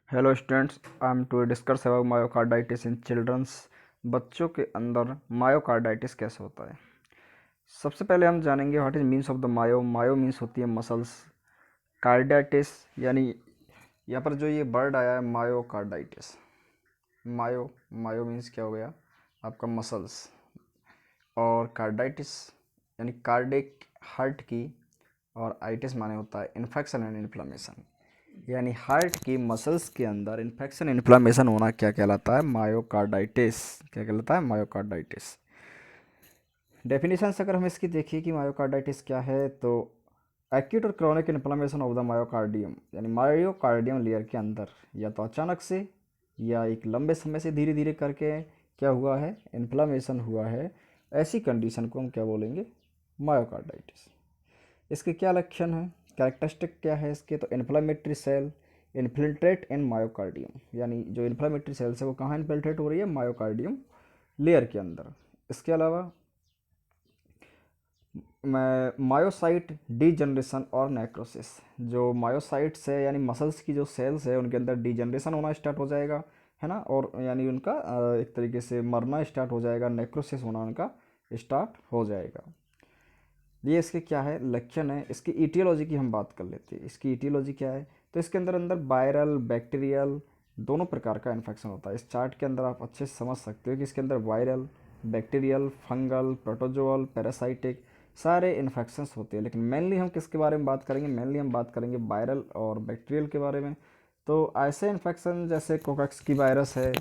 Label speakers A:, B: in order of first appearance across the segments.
A: Hello students, I am to discuss about myocarditis in childrens. बच्चों के अंदर myocarditis कैसे होता है। सबसे पहले हम जानेंगे what is means of the myo means होती है मसल्स। कार्डाइटिस यानी यहाँ पर जो ये वर्ड आया है मायोकार्डाइटिस, मायो मायो मीन्स क्या हो गया आपका मसल्स, और कार्डाइटिस यानी कार्डिक हार्ट की, और आइटिस माने होता है इन्फेक्शन एंड इन्फ्लामेशन, यानी हार्ट की मसल्स के अंदर इन्फेक्शन इन्फ्लामेशन होना क्या कहलाता है, मायोकार्डाइटिस। क्या कहलाता है, मायोकार्डाइटिस। डेफिनेशन से अगर हम इसकी देखिए कि मायोकार्डाइटिस क्या है, तो एक्यूट और chronic inflammation of the myocardium, यानी मायोकार्डियम लेयर के अंदर या तो अचानक से या एक लंबे समय से धीरे धीरे करके क्या हुआ है, इन्फ्लामेशन हुआ है, ऐसी कंडीशन को हम क्या बोलेंगे, मायोकार्डाइटिस। इसके क्या लक्षण हैं, कैरेक्टरिस्टिक क्या है इसके, तो इन्फ्लामेटरी सेल इन्फिल्ट्रेट इन मायोकार्डियम, यानी जो इन्फ्लामेटरी सेल्स है वो कहाँ इन्फिल्ट्रेट हो रही है, मायोकार्डियम लेयर के अंदर। इसके अलावा मायोसाइट डीजनरेशन और नेक्रोसिस, जो मायोसाइट्स है यानी मसल्स की जो सेल्स है उनके अंदर डीजनरेशन होना स्टार्ट हो जाएगा, है ना, और यानी उनका एक तरीके से मरना स्टार्ट हो जाएगा, नेक्रोसिस होना उनका स्टार्ट हो जाएगा। ये इसके क्या है, लक्षण है। इसकी ईटियोलॉजी की हम बात कर लेते हैं। इसकी ईटियोलॉजी क्या है, तो इसके अंदर अंदर वायरल बैक्टीरियल दोनों प्रकार का इन्फेक्शन होता है। इस चार्ट के अंदर आप अच्छे से समझ सकते हो कि इसके अंदर viral, bacterial, fungal, protozoal, parasitic सारे इन्फेक्शंस होते हैं। लेकिन मेनली हम किसके बारे में बात करेंगे, मेनली हम बात करेंगे वायरल और बैक्टीरियल के बारे में। तो ऐसे इन्फेक्शन जैसे कोकक्स की वायरस है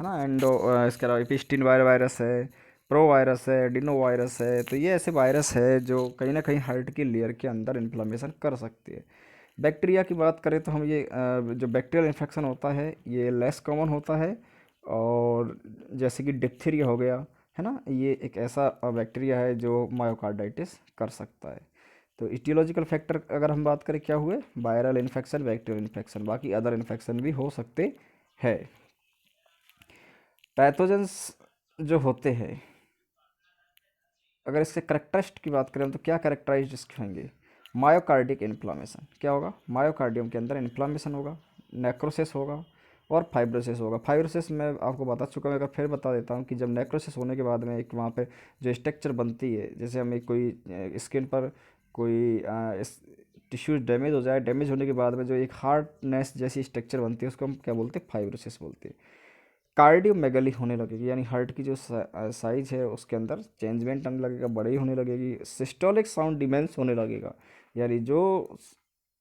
A: ना, एंडो इसके अलावा इपिस्टिन वायरस है, प्रो वायरस है, डिनो वायरस है। तो ये ऐसे वायरस है जो कहीं ना कहीं हार्ट की लेयर के अंदर इन्फ्लामेशन कर सकती है। बैक्टीरिया की बात करें तो हम ये जो बैक्टीरियल इन्फेक्शन होता है ये लेस कॉमन होता है, और जैसे कि डिप्थीरिया हो गया, है ना, ये एक ऐसा बैक्टीरिया है जो मायोकार्डाइटिस कर सकता है। तो इटियोलॉजिकल फैक्टर अगर हम बात करें क्या हुए, वायरल इन्फेक्शन, बैक्टीरियल इन्फेक्शन, बाकी अदर इन्फेक्शन भी हो सकते हैं। पैथोजेंस जो होते हैं, अगर इसके करेक्टरिस्ट की बात करें तो क्या करेक्टराइज इसके होंगे, मायोकार्डिक इन्फ्लामेशन क्या होगा, मायोकार्डियम के अंदर इन्फ्लामेशन होगा, नेक्रोसिस होगा और फाइब्रोसिस होगा। फाइब्रोसिस मैं आपको बता चुका हूँ, अगर फिर बता देता हूँ कि जब नेक्रोसिस होने के बाद में एक वहाँ पे जो स्ट्रक्चर बनती है, जैसे हमें कोई स्किन पर कोई टिश्यूज डैमेज हो जाए, डैमेज होने के बाद में जो एक हार्डनेस जैसी स्ट्रक्चर बनती है उसको हम क्या बोलते हैं, फाइब्रोसिस बोलते हैं। कार्डियोमेगली होने लगेगी, यानी हार्ट की जो साइज है उसके अंदर चेंजमेंट आने लगेगा, बड़ी होने लगेगी। सिस्टोलिक साउंड डिमेंस होने लगेगा, यानी जो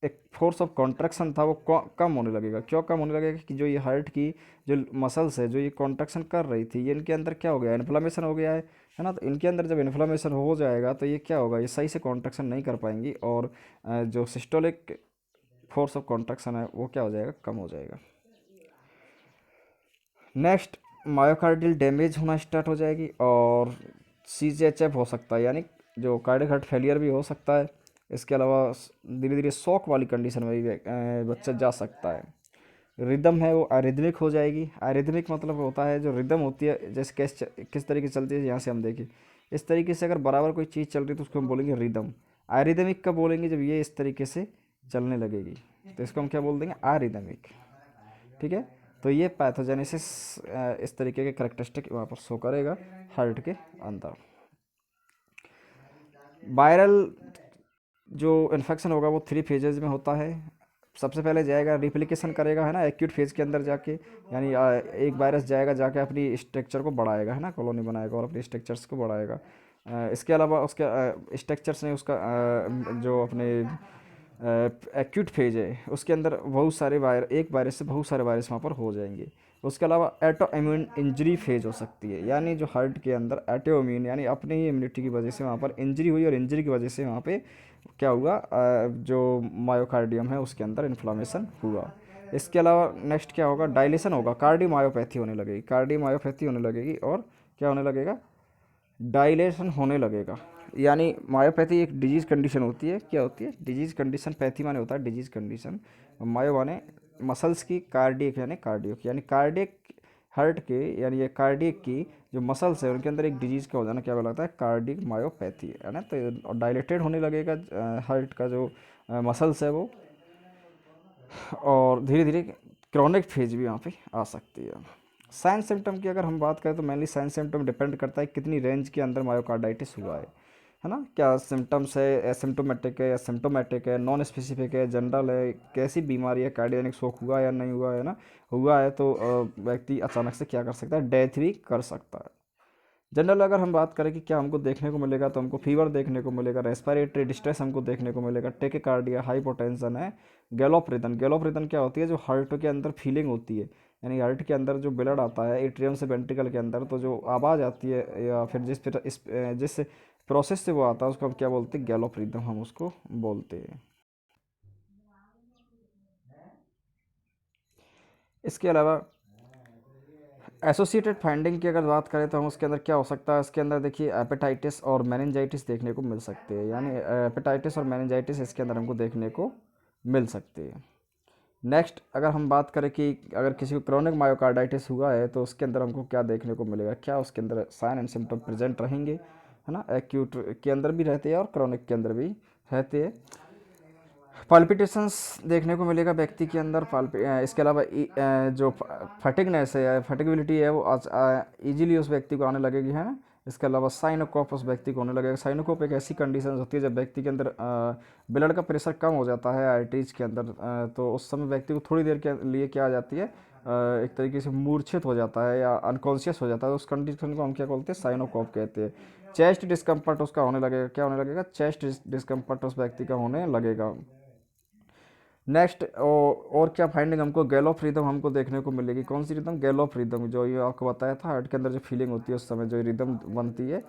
A: एक फोर्स ऑफ कॉन्ट्रैक्शन था वो कम होने लगेगा। क्यों कम होने लगेगा, कि जो ये हार्ट की जो मसल्स है जो ये कॉन्ट्रैक्शन कर रही थी, ये इनके अंदर क्या हो गया, इन्फ्लामेशन हो गया है ना। तो इनके अंदर जब इन्फ्लामेशन हो जाएगा तो ये क्या होगा, ये सही से कॉन्ट्रैक्शन नहीं कर पाएंगी, और जो सिस्टोलिक फोर्स ऑफ कॉन्ट्रैक्शन है वो क्या हो जाएगा, कम हो जाएगा। नेक्स्ट, मायोकार्डियल डैमेज होना स्टार्ट हो जाएगी, और सीजीएचएफ हो सकता है, यानी जो कार्डियक हार्ट फेलियर भी हो सकता है। इसके अलावा धीरे धीरे शॉक वाली कंडीशन में भी बच्चा जा सकता है। रिदम है वो अरिदमिक हो जाएगी। अरिदमिक मतलब होता है जो रिदम होती है, जैसे किस तरीके से चलती है, यहाँ से हम देखें इस तरीके से अगर बराबर कोई चीज़ चल रही है तो उसको हम बोलेंगे रिदम। अरिदमिक कब बोलेंगे, जब ये इस तरीके से चलने लगेगी, तो इसको हम क्या बोल देंगे, अरिदमिक। ठीक है, तो ये पैथोजेनेसिस इस तरीके के करेक्टरिस्टिक वहाँ पर शो करेगा हार्ट के अंदर। वायरल जो इन्फेक्शन होगा वो 3 फेजेज में होता है। सबसे पहले जाएगा रिप्लिकेशन करेगा, है ना, एक्यूट फेज के अंदर जाके, यानी एक वायरस जाएगा जाके अपनी स्ट्रक्चर को बढ़ाएगा, है ना, कॉलोनी बनाएगा और अपनी स्ट्रक्चर्स को बढ़ाएगा। इसके अलावा उसके स्ट्रक्चर्स ने उसका जो अपने एक्यूट फेज है उसके अंदर बहुत सारे एक वायरस से बहुत सारे वायरस वहाँ पर हो जाएंगे। उसके अलावा एटो इम्यून इंजरी फेज हो सकती है, यानी जो हार्ट के अंदर एटो इम्यून यानी अपने ही इम्यूनिटी की वजह से वहाँ पर इंजरी हुई, और इंजरी की वजह से वहाँ पे क्या हुआ, जो मायोकार्डियम है उसके अंदर इन्फ्लामेशन हुआ। इसके अलावा नेक्स्ट क्या होगा, डायलेशन होगा, कार्डियोमायोपैथी होने लगेगी, कार्डियोमायोपैथी होने लगेगी, और क्या होने लगेगा, डायलेशन होने लगेगा। यानी मायोपैथी एक डिजीज कंडीशन होती है, क्या होती है, डिजीज कंडीशन। पैथी माने होता है डिजीज कंडीशन, मायो माने मसल्स की, कार्डियक यानी कार्डियक, यानी कार्डियक हार्ट के, यानी ये कार्डियक की जो मसल्स है उनके अंदर एक डिजीज का हो जाना क्या कहलाता है, कार्डिक मायोपैथी, है ना। तो डायलेटेड होने लगेगा हार्ट का जो मसल्स है वो, और धीरे धीरे क्रॉनिक फेज भी यहाँ पे आ सकती है। साइन सिम्टम की अगर हम बात करें तो मेनली साइन सिम्टम डिपेंड करता है कितनी रेंज के अंदर मायोकार्डाइटिस हुआ है ना। क्या सिम्टम्स है, एसिम्टोमेटिक है या सिम्टोमेटिक है, नॉन स्पेसिफिक है, जनरल है, कैसी बीमारी है, कार्डियनिक शोक हुआ या नहीं हुआ है ना, हुआ है तो व्यक्ति अचानक से क्या कर सकता है, डेथ भी कर सकता है। जनरल अगर हम बात करें कि क्या हमको देखने को मिलेगा, तो हमको फीवर देखने को मिलेगा, रेस्पिरेटरी डिस्ट्रेस हमको देखने को मिलेगा, टेकिकार्डिया, हाइपोटेंशन है, गैलोप रिदम। गैलोप रिदम क्या होती है, जो हार्ट के अंदर फीलिंग होती है, यानी हार्ट के अंदर जो ब्लड आता है एट्रियम से वेंट्रिकल के अंदर, तो जो आवाज़ आती है या फिर जिस प्रोसेस से वो आता है उसको हम क्या बोलते हैं, गैलोप रिदम हम उसको बोलते हैं। इसके अलावा एसोसिएटेड फाइंडिंग की अगर बात करें तो हम उसके अंदर क्या हो सकता है, इसके अंदर देखिए एपेटाइटिस और मेनिंजाइटिस देखने को मिल सकते हैं, यानी एपेटाइटिस और मेनिंजाइटिस इसके अंदर हमको देखने को मिल सकते हैं। नेक्स्ट अगर हम बात करें कि अगर किसी को क्रोनिक मायोकार्डाइटिस हुआ है तो उसके अंदर हमको क्या देखने को मिलेगा, क्या उसके अंदर साइन एंड सिम्टम प्रेजेंट रहेंगे, है ना। एक्यूट के अंदर भी रहते हैं और क्रोनिक के अंदर भी रहते हैं। पाल्पिटेशंस देखने को मिलेगा व्यक्ति के अंदर। इसके अलावा जो फटिगनेस है, फटिगबिलिटी है, वो ईजिली उस व्यक्ति को आने लगेगी, है ना। इसके अलावा साइनोकॉप उस व्यक्ति को होने लगेगा। साइनोकॉप एक ऐसी कंडीशन होती है जब व्यक्ति के अंदर ब्लड का प्रेशर कम हो जाता है आर्टरीज के अंदर, तो उस समय व्यक्ति को थोड़ी देर के लिए क्या आ जाती है, एक तरीके से मूर्छित हो जाता है या अनकॉन्शियस हो जाता है, तो उस कंडीशन को हम क्या बोलते हैं, साइनोकॉप कहते हैं। चेस्ट डिस्कम्फर्ट उसका होने लगेगा, क्या होने लगेगा, चेस्ट डिस्कम्फर्ट उस व्यक्ति का होने लगेगा। नेक्स्ट और क्या फाइंडिंग हमको, गैलोप रिदम हमको देखने को मिलेगी। कौन सी रिदम, गैलोप रिदम, जो ये आपको बताया था हार्ट के अंदर जो फीलिंग होती है उस समय जो रिदम बनती है।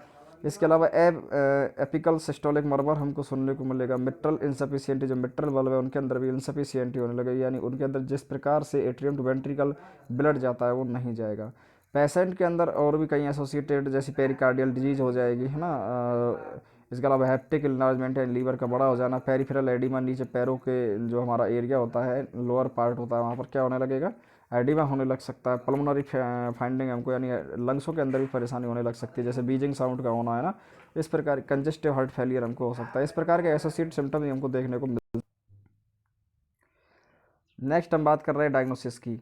A: इसके अलावा एपिकल सिस्टोलिक मर्मर हमको सुनने को मिलेगा। मिट्रल इंसफिशियंटी, जो मिट्रल बल्ब है उनके अंदर भी इंसफिशियंटी होने लगेगी, यानी उनके अंदर जिस प्रकार से एट्रियम टू वेंट्रिकल ब्लड जाता है वो नहीं जाएगा। पेशेंट के अंदर और भी कई एसोसिएटेड जैसी पेरिकार्डियल डिजीज हो जाएगी, है ना। इसके अलावा हेप्टिक इन्लार्जमेंट है, लीवर का बड़ा हो जाना, पेरिफेरल एडिमा, नीचे पैरों के जो हमारा एरिया होता है, लोअर पार्ट होता है, वहाँ पर क्या होने लगेगा, एडिमा होने लग सकता है। पल्मोनरी फाइंडिंग हमको यानी लंग्सों के अंदर भी परेशानी होने लग सकती है, जैसे बीजिंग साउंड का होना, है ना। इस प्रकार कंजेस्टिव हार्ट फेलियर हमको हो सकता है। इस प्रकार के एसोसिएट सिम्टम्स भी हमको देखने को मिल। नेक्स्ट हम बात कर रहे हैं डायग्नोसिस की,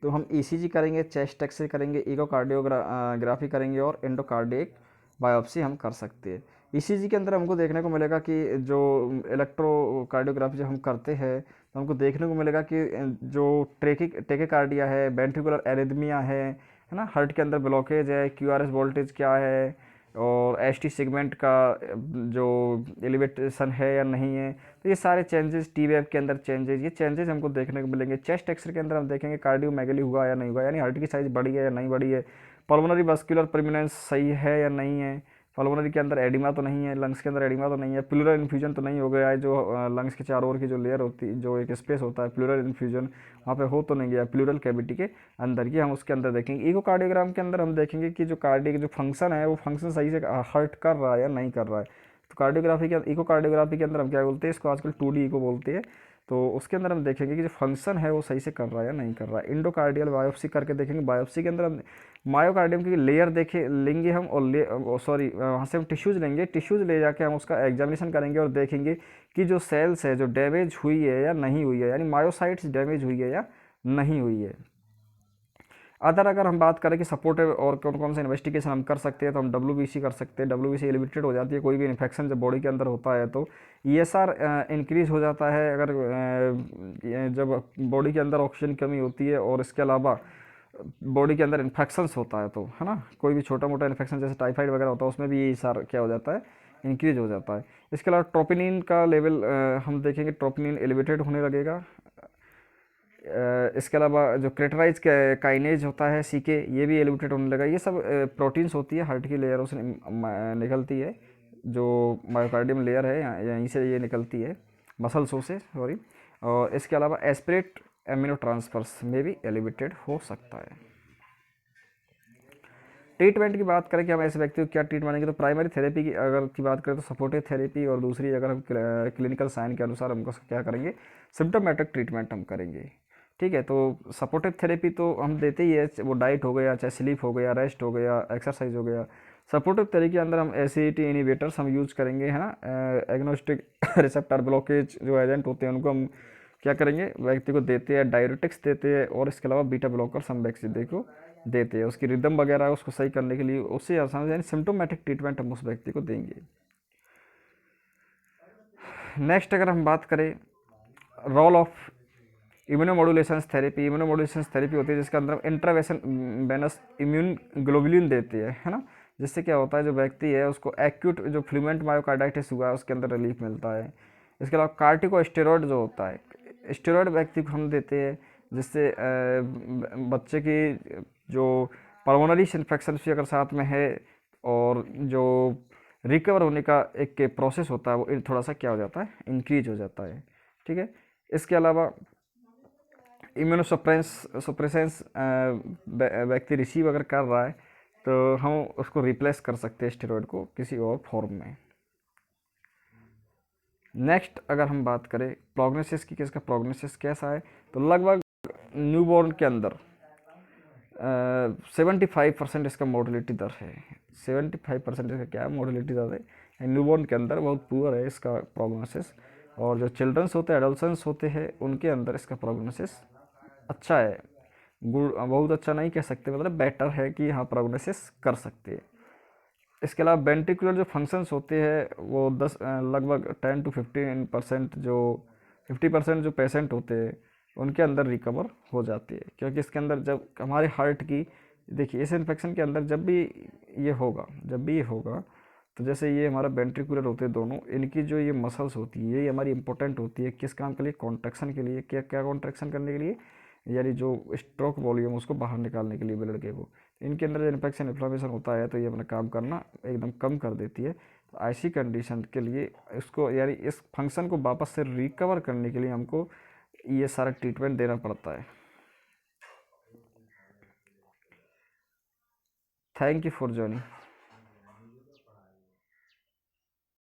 A: तो हम ईसीजी करेंगे, चेस्ट एक्सरे करेंगे, इकोकार्डियोग्राफी करेंगे और एंडोकार्डिक बायोप्सी हम कर सकते हैं। ईसीजी के अंदर हमको देखने को मिलेगा कि जो इलेक्ट्रोकार्डियोग्राफी जो हम करते हैं तो हमको देखने को मिलेगा कि जो टेकिकार्डिया है, वेंट्रिकुलर एरिथमिया है ना, हार्ट के अंदर ब्लॉकेज है, क्यूआरएस वोल्टेज क्या है, और एसटी सेगमेंट का जो एलिवेशन है या नहीं है, तो ये सारे चेंजेस, टी वेव के अंदर चेंजेस, ये चेंजेस हमको देखने को मिलेंगे। चेस्ट एक्सरे के अंदर हम देखेंगे कार्डियोमेगली हुआ या नहीं हुआ, यानी हार्ट की साइज बड़ी है या नहीं बड़ी है, पल्मोनरी वस्कुलर प्रोमिनेंस सही है या नहीं है, पल्मोनरी के अंदर एडिमा तो नहीं है, लंग्स के अंदर एडिमा तो नहीं है, प्लूरल इन्फ्यूजन तो नहीं हो गया है, जो लंग्स के चारों ओर की जो लेयर होती है, जो एक स्पेस होता है प्लूरल इन्फ्यूजन, वहाँ पे हो तो नहीं गया प्लूरल कैविटी के अंदर, ये हम उसके अंदर देखेंगे। इकोकार्डियोग्राम के अंदर हम देखेंगे कि जो कार्डियक जो फंक्शन है वो फंक्शन सही से हार्ट कर रहा है या नहीं कर रहा है। तो कार्डियोग्राफी के इकोकार्डियोग्राफी के अंदर हम क्या बोलते हैं, इसको आजकल 2D इको बोलते हैं, तो उसके अंदर हम देखेंगे कि जो फंक्शन है वो सही से कर रहा है या नहीं कर रहा है। इंडोकार्डियल बायोप्सी करके देखेंगे, बायोप्सी के अंदर हम मायोकार्डियम की लेयर देखे लेंगे हम, और सॉरी वहाँ से हम टिश्यूज़ लेंगे, टिश्यूज़ ले जाके हम उसका एग्जामिनेशन करेंगे और देखेंगे कि जो सेल्स है जो डैमेज हुई है या नहीं हुई है, यानी मायोसाइट्स डैमेज हुई है या नहीं हुई है। अदर अगर हम बात करें कि सपोर्टिव और कौन कौन से इन्वेस्टिगेशन हम कर सकते हैं, तो हम WBC कर सकते हैं। WBC एलिवेटेड हो जाती है कोई भी इन्फेक्शन जब बॉडी के अंदर होता है, तो ESR इंक्रीज हो जाता है अगर जब बॉडी के अंदर ऑक्सीजन की कमी होती है, और इसके अलावा बॉडी के अंदर इन्फेक्शंस होता है, तो है ना, कोई भी छोटा मोटा इन्फेक्शन जैसे टाइफाइड वगैरह होता है उसमें भी ESR क्या हो जाता है, इंक्रीज हो जाता है। इसके अलावा ट्रोपिनिन का लेवल हम देखेंगे, ट्रोपिनिन एलिवेटेड होने लगेगा। इसके अलावा जो क्रेटराइज काइनेज होता है CK, ये भी एलिवेटेड होने लगा। ये सब प्रोटीन्स होती है हार्ट की लेयरों से निकलती है, जो मायोकार्डियम लेयर है यहीं से ये निकलती है, मसल्सों से सॉरी। और इसके अलावा एस्पिरेट एमिनो ट्रांसफर्स में भी एलिवेटेड हो सकता है। ट्रीटमेंट की बात करें कि हम ऐसे व्यक्ति को क्या ट्रीट मानेंगे, तो प्राइमरी थेरेपी की अगर की बात करें तो सपोर्टिव थेरेपी, और दूसरी अगर हम क्लिनिकल साइन के अनुसार हमको क्या करेंगे, सिम्टोमेटिक ट्रीटमेंट हम करेंगे। ठीक है, तो सपोर्टिव थेरेपी तो हम देते ही है, वो डाइट हो गया, चाहे स्लीप हो गया, रेस्ट हो गया, एक्सरसाइज हो गया। सपोर्टिव थेरेपी के अंदर हम एसिडिटी इनिवेटर्स हम यूज करेंगे, है ना। एग्नोस्टिक रिसेप्टर ब्लॉकेज जो एजेंट होते हैं उनको हम क्या करेंगे, व्यक्ति को देते हैं, डायरेटिक्स देते हैं, और इसके अलावा बीटा ब्लॉकर हम व्यक्ति को देते हैं, उसकी रिदम वगैरह उसको सही करने के लिए, उससे आसान यानी सिम्टोमेटिक ट्रीटमेंट हम उस व्यक्ति को देंगे। नेक्स्ट अगर हम बात करें रोल ऑफ इम्यूनोमोडुलेशन थेरेपी, इम्यूनोमोडुलेशन थेरेपी होती है जिसके अंदर हम इंट्रावेसन वेनस इम्यून ग्लोबुलिन देते हैं, है ना, जिससे क्या होता है जो व्यक्ति है उसको एक्यूट जो फ्लूमेंट मायोकार्डाइटिस हुआ है उसके अंदर रिलीफ मिलता है। इसके अलावा कार्टिकोस्टेरॉइड जो होता है, स्टेरॉइड व्यक्ति को हम देते हैं जिससे बच्चे की जो पल्मोनरी इन्फेक्शन भी अगर साथ में है और जो रिकवर होने का एक प्रोसेस होता है वो थोड़ा सा क्या हो जाता है, इंक्रीज हो जाता है। ठीक है, इसके अलावा इम्यूनोसप्रेसेंस व्यक्ति रिसीव अगर कर रहा है तो हम उसको रिप्लेस कर सकते हैं स्टेरॉइड को किसी और फॉर्म में। नेक्स्ट अगर हम बात करें प्रोग्नोसिस की, किसका प्रोग्नोसिस कैसा है, तो लगभग न्यूबॉर्न के अंदर 75% इसका मोर्टेलिटी दर है। 75% इसका क्या मोर्टेलिटी दर है, न्यूबॉर्न के अंदर बहुत पुअर है इसका प्रोग्नोसिस। और जो चिल्ड्रंस होते हैं, एडोलसेंस होते हैं, उनके अंदर इसका प्रोग्नोसिस अच्छा है, गुड, बहुत अच्छा नहीं कह सकते, मतलब बेटर है कि हाँ प्रोग्नोसिस कर सकते हैं। इसके अलावा वेंट्रिकुलर जो फंक्शंस होते हैं वो 10 लगभग 10 to 15% जो 50% जो पेशेंट होते हैं उनके अंदर रिकवर हो जाती है, क्योंकि इसके अंदर जब हमारे हार्ट की, देखिए इस इन्फेक्शन के अंदर जब भी ये होगा तो जैसे ये हमारा वेंट्रिकुलर होते हैं दोनों, इनकी जो ये मसल्स होती है ये हमारी इंपॉर्टेंट होती है किस काम के लिए, कॉन्ट्रैक्शन के लिए। क्या क्या कॉन्ट्रैक्शन करने के लिए, यानी जो स्ट्रोक वॉल्यूम उसको बाहर निकालने के लिए ब्लड के वो, इनके अंदर जो इन्फेक्शन इन्फ्लामेशन होता है तो ये अपना काम करना एकदम कम कर देती है। तो ऐसी कंडीशन के लिए इसको यानी इस फंक्शन को वापस से रिकवर करने के लिए हमको ये सारा ट्रीटमेंट देना पड़ता है। Thank you for joining.